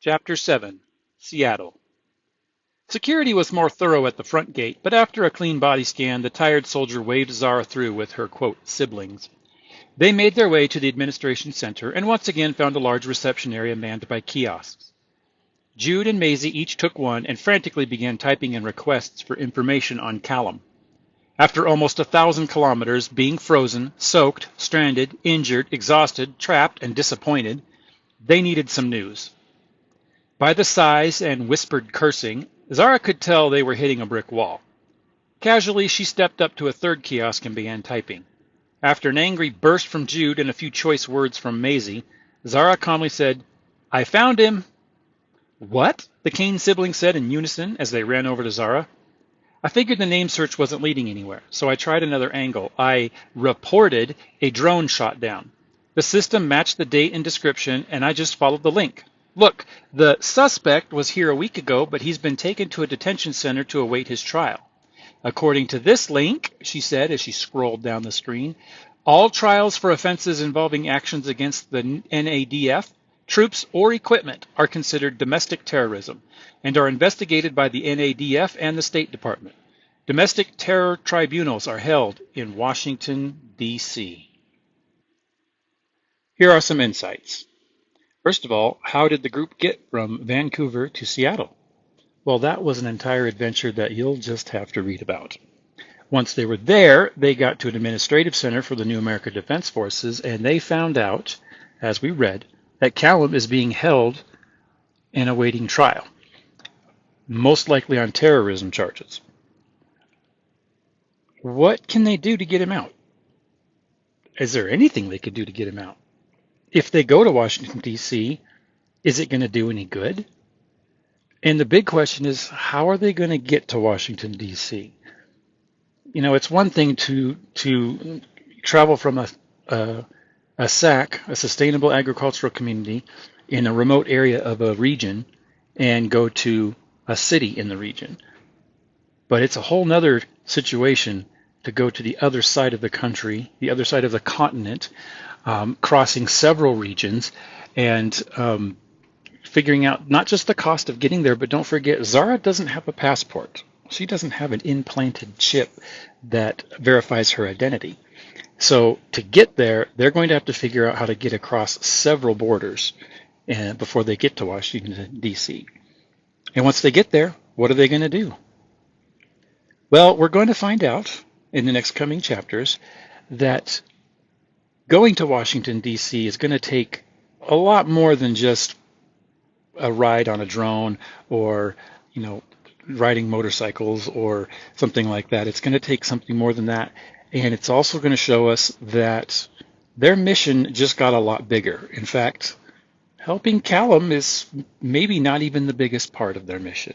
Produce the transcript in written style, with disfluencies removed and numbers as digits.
Chapter 7, Seattle. Security was more thorough at the front gate, but after a clean body scan, the tired soldier waved Zara through with her, quote, siblings. They made their way to the administration center and once again found a large reception area manned by kiosks. Jude and Maisy each took one and frantically began typing in requests for information on Callum. After almost 1,000 kilometers, being frozen, soaked, stranded, injured, exhausted, trapped, and disappointed, they needed some news. By the sighs and whispered cursing, Zara could tell they were hitting a brick wall. Casually, she stepped up to a third kiosk and began typing. After an angry burst from Jude and a few choice words from Maisy, Zara calmly said, "I found him." "What?" the Kane siblings said in unison as they ran over to Zara. I figured the name search wasn't leading anywhere, so I tried another angle. I reported a drone shot down. The system matched the date and description, and I just followed the link. Look, the suspect was here a week ago, but he's been taken to a detention center to await his trial. According to this link, she said as she scrolled down the screen, all trials for offenses involving actions against the NADF, troops, or equipment are considered domestic terrorism and are investigated by the NADF and the State Department. Domestic terror tribunals are held in Washington, D.C. Here are some insights. First of all, how did the group get from Vancouver to Seattle? Well, that was an entire adventure that you'll just have to read about. Once they were there, they got to an administrative center for the New American Defense Forces, and they found out, as we read, that Callum is being held and awaiting trial, most likely on terrorism charges. What can they do to get him out? Is there anything they could do to get him out? If they go to Washington, D.C., is it going to do any good? And the big question is, how are they going to get to Washington, D.C.? You know, it's one thing to travel from a SAC, a sustainable agricultural community, in a remote area of a region and go to a city in the region. But it's a whole nother situation to go to the other side of the country, the other side of the continent, crossing several regions and figuring out not just the cost of getting there, but don't forget, Zara doesn't have a passport. She doesn't have an implanted chip that verifies her identity. So to get there, they're going to have to figure out how to get across several borders before they get to Washington, D.C. And once they get there, what are they going to do? Well, we're going to find out in the next coming chapters that going to Washington, D.C. is going to take a lot more than just a ride on a drone or, riding motorcycles or something like that. It's going to take something more than that. And it's also going to show us that their mission just got a lot bigger. In fact, helping Callum is maybe not even the biggest part of their mission.